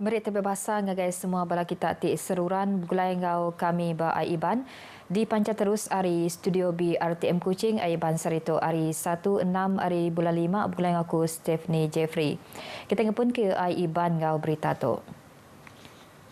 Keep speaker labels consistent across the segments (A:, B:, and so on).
A: Merit terbebasa ngagai semua bala kita ti seruran gulai ngau kami ba Aiban di panca terus ari studio B RTM Kuching Aiban Sarito ari 16 ari bulan 5 gulai ngaku Stephanie Jeffrey. Kita ngepun ke Aiban ngau berita tu.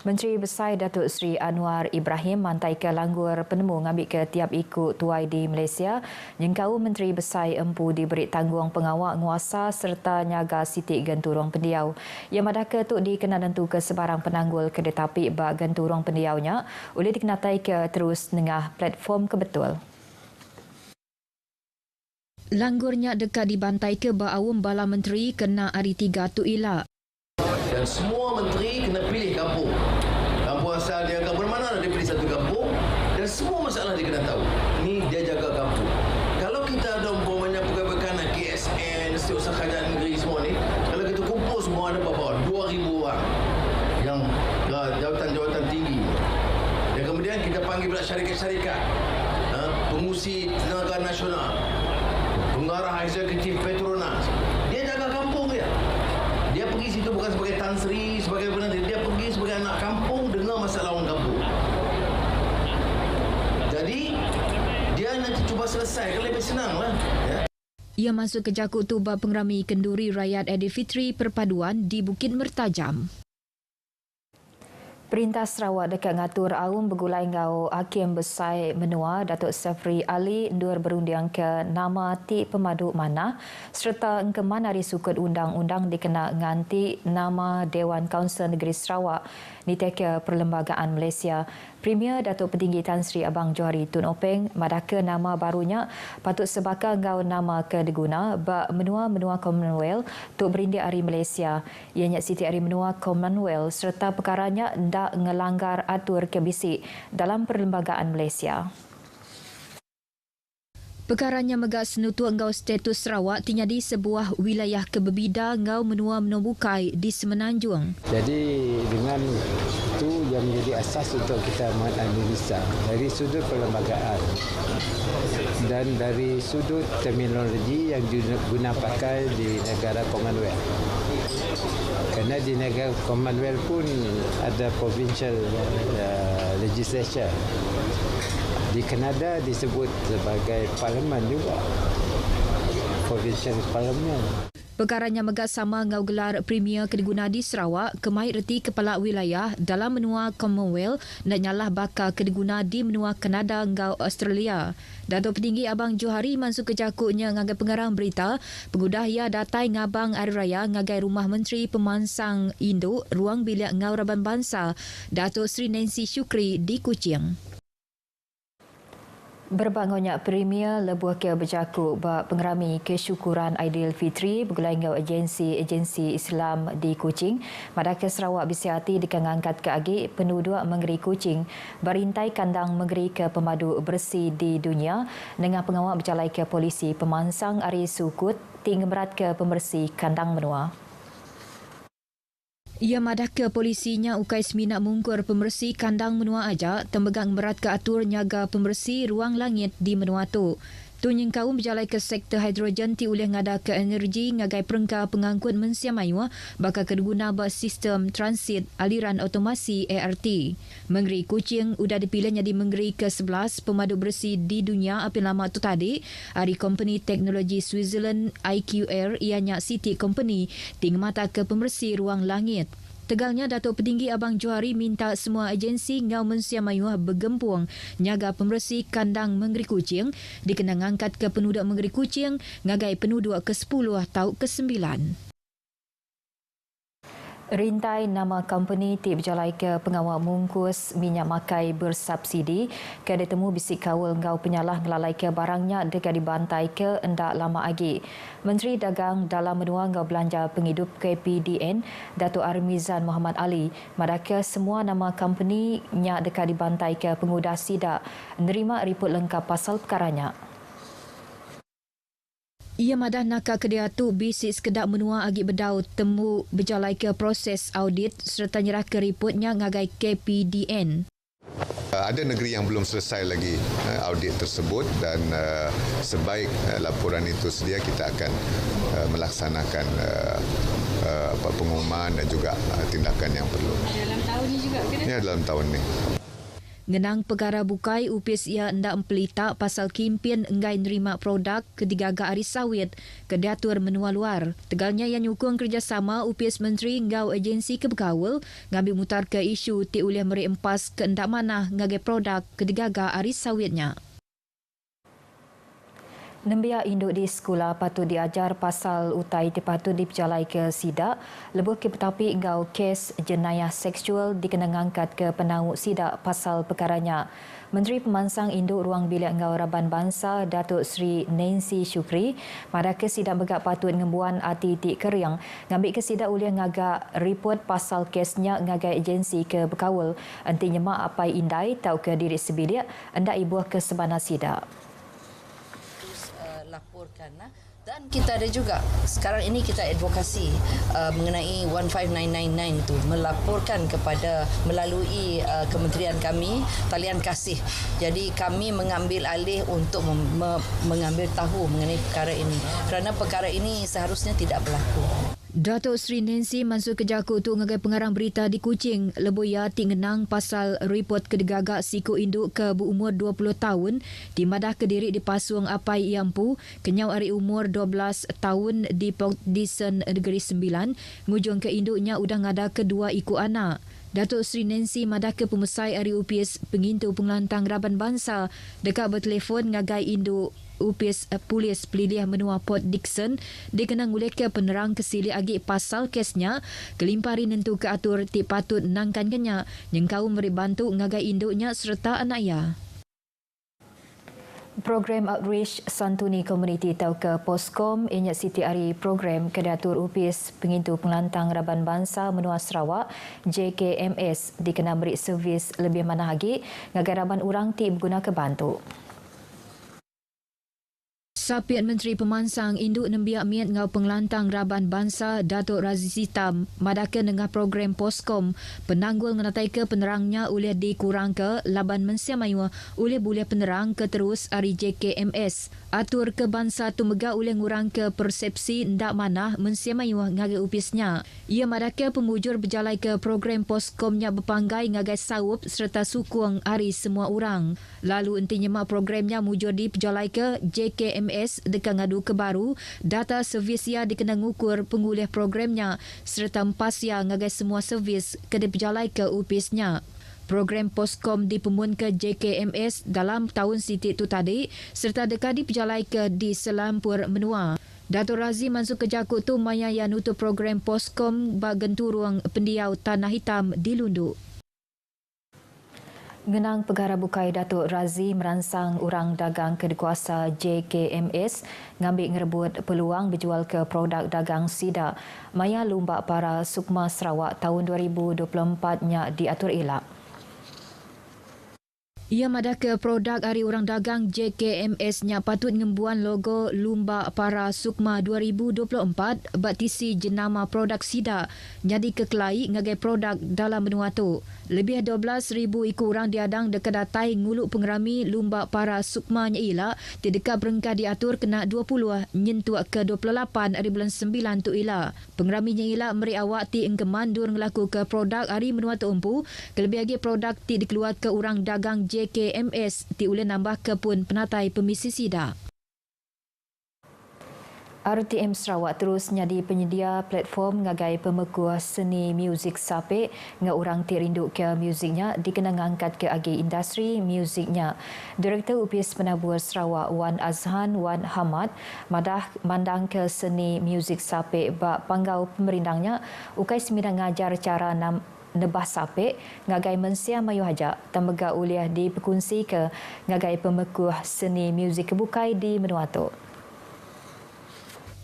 A: Menteri Besar Datuk Seri Anwar Ibrahim mantai ke Langgur Penemu ngambil ke tiap ikut tuai di Malaysia. Jengkau Menteri Besar empu diberi tanggung pengawal nguasa serta nyaga sitik genturong pendiau. Ia madaka tu dikena tentu ke sebarang penanggul keretapi bak genturong pendiaunya oleh dikenatai ke terus nengah platform kebetul. Langgurnya dekat dibantai ke ba awam bala menteri kena hari 3 tu ilak.
B: Dan semua menteri kena pilih kampung. Kampung asal dia, kampung mana dia pilih satu kampung. Dan semua masalah dia kena tahu. Ini dia jaga kampung. Kalau kita ada umpamanya pegawai kanan, KSN, Setiausaha Kerajaan Negeri semua ni, kalau kita kumpul semua ada berapa? 2,000 orang yang jawatan-jawatan tinggi. Dan kemudian kita panggil pula syarikat-syarikat, pengurusi tenaga nasional, pengarah eksekutif Petronas. Dia jaga kampung dia. Dia pergi situ bukan sebagai Tan Sri, sebagai benda dia pergi sebagai anak kampung dengar masalah orang kampung. Jadi dia nanti cuba selesai, kan lebih senang lah. Ya.
A: Ia masuk ke Jakut Tuba Pengerami Kenduri Rakyat Aidilfitri Perpaduan di Bukit Mertajam. Perintah Sarawak dekat ngatur awam bergulai ngau Hakim Besar Menua Datuk Safri Ali ndur berundiang ke nama ti pemadu mana serta engkeman hari sukut undang-undang dikena nganti nama Dewan Kaunsil Negeri Sarawak ni teka Perlembagaan Malaysia. Premier Datuk Petinggi Tan Sri Abang Johari Tun Openg madaka nama barunya patut sebaka ngau nama ke diguna bak menua-menua Commonwealth tuk berindik hari Malaysia. Ianya siti hari menua Commonwealth serta perkaranya ndak ngelanggar atur kebisik dalam Perlembagaan Malaysia. Perkaranya megak senutu engkau status Sarawak tinyadi sebuah wilayah kebebida engkau menua menobukai di Semenanjung.
C: Jadi dengan itu yang menjadi asas untuk kita menganalisa dari sudut perlembagaan dan dari sudut terminologi yang digunakan pakai di negara Commonwealth. Kerana di negara Commonwealth pun ada provincial legislature. Di Kanada disebut sebagai parlimen juga. Provincial parliament.
A: Perkaranya megak sama ngau gelar Premier Kediguna di Sarawak, kemai reti kepala wilayah dalam menua Commonwealth nak nyalah bakal Kediguna di menua Kanada ngau Australia. Datuk Petinggi Abang Johari masuk ke jakutnya ngagai pengarang berita, pengudah ia datai ngabang Hari Raya ngagai Rumah Menteri Pemansang Induk, Ruang Bilik Ngau Raban Bangsa, Datuk Sri Nancy Shukri di Kuching. Berbangunnya Premier lebuh ke berjakut bak pengerami kesyukuran Aidilfitri bergulai ngau agensi Islam di Kuching. Madaka Sarawak bisiati dikangangkat ke agi penduduk Menggeri Kuching berintai kandang Menggeri ke pemadu bersih di dunia dengan pengawal berjalai ke polisi pemansang Ari Sukut tinggal berat ke pembersih kandang menua. Ia madah ke polisinya ukai semina mungkur pembersih kandang menua aja tembegang berat ke atur nyaga pembersih ruang langit di menua tu. Tunyeng kaum berjalai ke sektor hidrogen ti oleh ngada ke energi ngagai perengka pengangkut mensia mayua bakal keduguna bas sistem transit aliran otomasi ART. Menggeri Kuching udah dipilih jadi menggeri ke-11 pemadu bersih di dunia api lama tu tadi. Hari company teknologi Switzerland IQR ianya City Company ting mata ke pembersih ruang langit. Tegalnya Datuk Petinggi Abang Johari minta semua agensi ngau mensia mayuh bergempung nyaga pembersih kandang Menggeri Kuching dikena ngangkat ke penduduk Menggeri Kuching ngagai penduduk ke-10 atau ke-9. Rintai nama company ti berjalai ke pengawal mungkus minyak makai bersubsidi ke ditemu bisik kawal ngau penyalah ngelalai ke barangnya dekat dibantai ke endak lama lagi. Menteri Dagang dalam menua ngau belanja penghidup KPDN Datuk Armizan Muhammad Ali madaka semua nama company nya dekat dibantai ke pengudah sidak nerima riput lengkap pasal perkaranya. Ia madah nakak kedia tu bisik sekedar menua agi bedau temu berjalai ke proses audit serta nyerah ke riputnya ngagai KPDN.
D: Ada negeri yang belum selesai lagi audit tersebut dan sebaik laporan itu sedia kita akan melaksanakan pengumuman dan juga tindakan yang perlu.
E: Dalam tahun ini juga ke?
D: Ya, dalam tahun ini.
A: Ngenang perkara bukai UPS ia hendak mempelita pasal kimpin enggai nerima produk kedigaga aris sawit ke diatur menua luar. Tegalnya yang nyukung kerjasama UPS Menteri ngau agensi kebekawal ngambil mutar ke isu ti ulih meri empas ke endak manah ngagai produk kedigaga aris sawitnya. Nembia induk di sekolah patut diajar pasal utai patut diperjalai ke sidak. Lebih ke petapi ngau kes jenayah seksual dikenang angkat ke penanguk sidak pasal perkaranya. Menteri Pemansang Induk Ruang Bilik Ngau Raban Bangsa Datuk Seri Nancy Shukri pada ke sidak begak patut ngembuan ati tik keriang ngambil ke sidak ulih ngagak report pasal kesnya ngagai agensi ke bekawal. Enti nyemak apai indai tau ke diri sebilik hendak ibuah ke sebana sidak.
F: Laporkan dan kita ada juga sekarang ini kita advokasi mengenai 15999 itu melaporkan kepada melalui kementerian kami talian kasih. Jadi kami mengambil alih untuk mengambil tahu mengenai perkara ini kerana perkara ini seharusnya tidak berlaku.
A: Datuk Seri Nancy masuk ke Jaku untuk ngagai pengarang berita di Kuching. Lebu ia tingenang pasal report kedegagak siku induk ke berumur 20 tahun di Madah Kediri dipasuang apai iampu kenyau ari umur 12 tahun di Port Dickson Negeri Sembilan ngujung ke induknya udah ngada kedua iku anak. Datuk Seri Nancy madah ke pemesai ari UPS pengintu pengelantang Raban Bangsa dekat bertelefon ngagai induk UPS Polis Peliliah Menua Port Dickson dikenang oleh ke penerang kesili agi pasal kesnya kelimpari nentu ke atur ti patut nangkan kenya nyengkau meri bantu ngagai induknya serta anak ia. Program Outreach Santuni Komuniti tau ke Poskom inya siti ari program kedatur UPS pengintu pengelantang Raban Bangsa Menua Sarawak JKMS dikenang beri servis lebih mana lagi ngagai Raban urang ti berguna ke bantu. Sapiat Menteri Pemansang Induk Nembiak Miat Ngau Pengelantang Raban Bangsa Datuk Raziz Hitam madakan dengan program Poskom penanggul ngenatai ke penerangnya oleh dikurang ke laban mensiamayua oleh boleh penerang ke terus ari JKMS atur ke bangsa tu mega oleh ngurang ke persepsi ndak manah mensiamayua ngagai upisnya. Ia madaka pemujur berjalai ke program Poskomnya berpanggai ngagai sawup serta sukung ari semua orang. Lalu entinya mak programnya mujur di berjalai ke JKMS dekat ngadu ke baru data servis ia dikenang ukur pengulih programnya serta empas ia ngagai semua servis ke diperjalai ke UPS-nya. Program Poskom dipemun ke JKMS dalam tahun siti tu tadi serta dekat diperjalai ke di Selampur Menua. Datuk Razi masuk ke Jakut tu maya yang nutup program Poskom bak gentu ruang pendiau Tanah Hitam di Lundu. Ngenang Pegara Bukai Datuk Razi merangsang orang dagang kedekuasa JKMS ngambil ngerebut peluang berjual ke produk dagang SIDA. Maya Lumba Para Sukma Sarawak tahun 2024-nya diatur elak. Ia madah ke produk hari orang dagang JKMS-nya patut ngembuan logo Lumba Para Sukma 2024 batisi jenama produk SIDA jadi kekelai ngagai produk dalam benua tu. Lebih 12,000 ikut orang diadang dekat datai nguluk pengerami Lumba Para Sukma-nya ila di dekat berengkah diatur kena 20 nyentuak ke 28 hari bulan 9 tu ila. Pengeraminya ila meri awak ti engkeman dur ngelaku ke produk hari benua tu empu kelebih lagi produk ti dikeluar ke orang dagang JKMS ti uleh nambah ke pun penatai pemisi SIDA. RTM Sarawak terus nyadi penyedia platform ngagai pemekuh seni muzik sapek ngau orang ti rindu ke muziknya dikenang angkat ke agi industri muziknya. Direktur UPS Penabur Sarawak Wan Azhan Wan Hamad madah mandang ke seni muzik sapek bak panggau pemerintahnya ukai semidang ngajar cara nebah sapek ngagai mensia mayu hajak tambega uliah diperkongsi ke ngagai pemekuh seni muzik kebukai di Menuatu.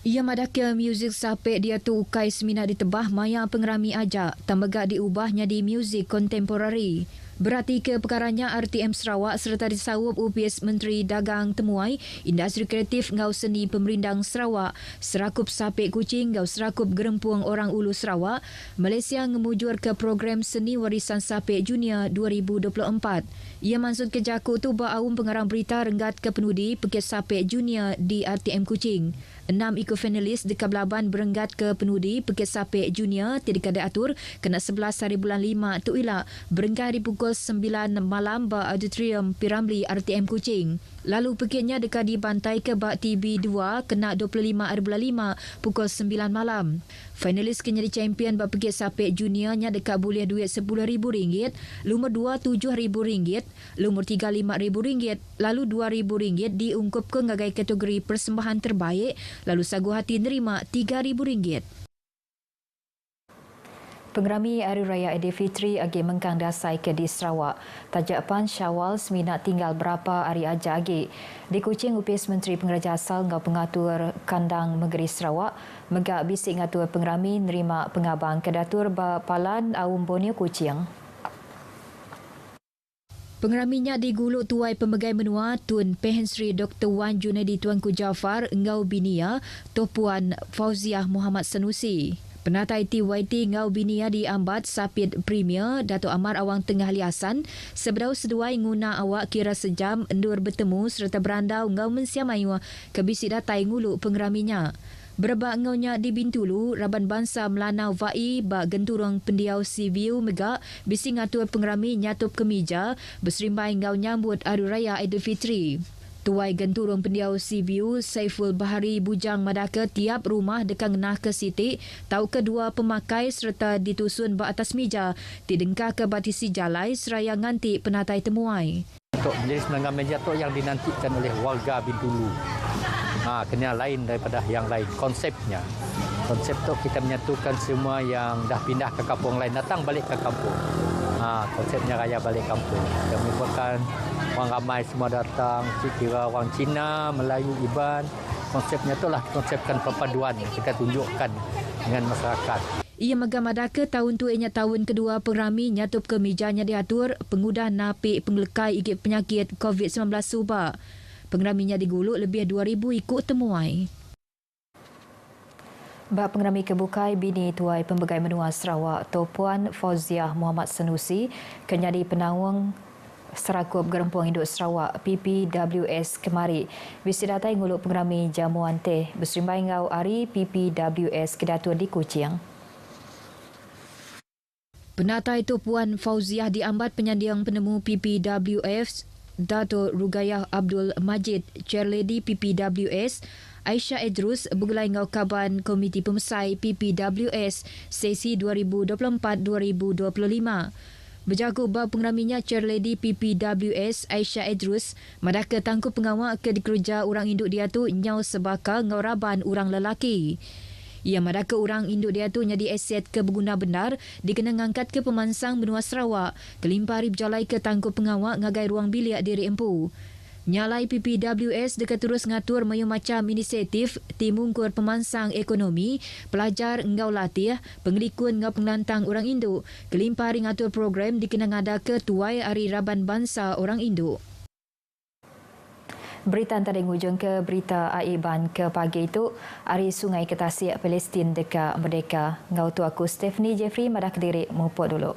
A: Ia madah ke muzik sapek dia tu ukai semina ditebah maya pengerami ajak tambega diubahnya di muzik kontemporari. Berarti ke perkaranya RTM Sarawak serta disawub UPS Menteri Dagang Temuai, Industri Kreatif Ngau Seni Pemerindang Sarawak, Serakup Sapek Kuching Ngau Serakup Gerempuang Orang Ulu Sarawak, Malaysia ngemujur ke program Seni Warisan Sapek Junior 2024. Ia maksud ke Jaku tu Aum pengarang berita renggat ke penudi Pekit Sapek Junior di RTM Kuching. 6 eko-finalis di Kablaban berenggat ke penudi Pekit Sapek Junior tidak ada atur kena 11 hari bulan 5 tu ilak berenggat di pukul 9 malam ba Auditorium Piramli RTM Kuching. Lalu pekitnya dekat dibantai ke bak TB2 kena 25 hari bulan 5 pukul 9 malam. Finalis kenyari champion bak Pekit Sapek Juniornya dekat boleh duit RM10,000, lumur 2 RM7,000, lumur 3 RM5,000, lalu RM2,000 diungkup ke ngagai kategori persembahan terbaik, lalu sagu hati nerima RM3,000. Pengerami Hari Raya Aidilfitri agi mengkang dasai ke di Sarawak. Tajapan Syawal semina tinggal berapa hari aja agi. Di Kuching, UPS Menteri Pengereja Asal ngau pengatur kandang negeri Sarawak megak bisik ngatur pengerami nerima pengabang kedatur Palan Aum Borneo Kuching. Pengeraminya diguluk tuai pemegai menua Tun Pehen Sri Dr. Wan Junaidi Tuanku Jaafar Ngau Binia Topuan Fauziah Muhammad Sanusi. Penatai TYT Ngau Binia diambat Sapit Premier Dato' Amar Awang Tengah Liasan sebedau seduai nguna awak kira sejam endur bertemu serta berandau ngau mensiamayu kebisi datai nguluk pengeraminya. Berebak ngaunya di Bintulu, Raban Bangsa Melanau Vai bak genturung pendiau Siviu Megak bisi ngatur pengerami nyatup kemeja berserimbai ngau nyambut Hari Raya Aidilfitri. Tuai genturung pendiau Sibiu Saiful Bahari Bujang Madaka tiap rumah dekang nah ke Siti tahu kedua pemakai serta ditusun ba atas meja didengkar ke batisi jalai seraya nganti penatai temuai.
E: Untuk menjadi senangan meja tu yang dinantikan oleh warga Bintulu. Kena lain daripada yang lain konsepnya. Konsep tu kita menyatukan semua yang dah pindah ke kampung lain datang balik ke kampung. Konsepnya raya balik kampung. Yang merupakan orang ramai semua datang, kira orang Cina, Melayu, Iban. Konsepnya itulah konsepkan perpaduan yang kita tunjukkan dengan masyarakat.
A: Ia megamadaka tahun tu ianya tahun kedua pengerami nyatup ke mejanya diatur pengudah napik penglekai igit penyakit COVID-19 subak. Pengeraminya diguluk lebih 2,000 ikut temuai. Bak pengerami kebukai bini tuai pembegai menua Sarawak Topuan Fauziah Muhammad Sanusi kenyadi penawang Serakup Gerempuang Induk Sarawak PPWS kemari. Bisi datai nguluk pengerami jamuan teh berserimbai ngau hari PPWS kedatua di Kuching. Penatai Topuan Fauziah diambat penyandang penemu PPWS Dato' Rugayah Abdul Majid, Chairlady PPWS, Aisyah Idrus bergelai ngau kaban Komiti Pemesai PPWS sesi 2024-2025. Berjago bab pengeraminya Chairlady PPWS Aisyah Idrus, madaka tangkup pengawal ke dikerja orang induk dia tu nyau sebaka ngau raban orang lelaki. Ia madaka orang induk dia tu nyadi aset ke berguna benar dikena ngangkat ke pemansang benua Sarawak kelimpari berjalai ke tangkup pengawal ngagai ruang bilik diri empu. Nyalai PPWS dekat terus ngatur mayu macam inisiatif timungkur pemansang ekonomi, pelajar ngau latih, pengelikun ngau pengelantang orang induk, kelimpari ngatur program dikena ngada ke tuai Hari Raban Bangsa Orang Induk. Berita antara hujung ke berita Aiban ke pagi itu, Hari Sungai Ketasik Palestin dekat Merdeka. Ngau tu aku Stephanie Jeffrey madah kediri mupuk dulu.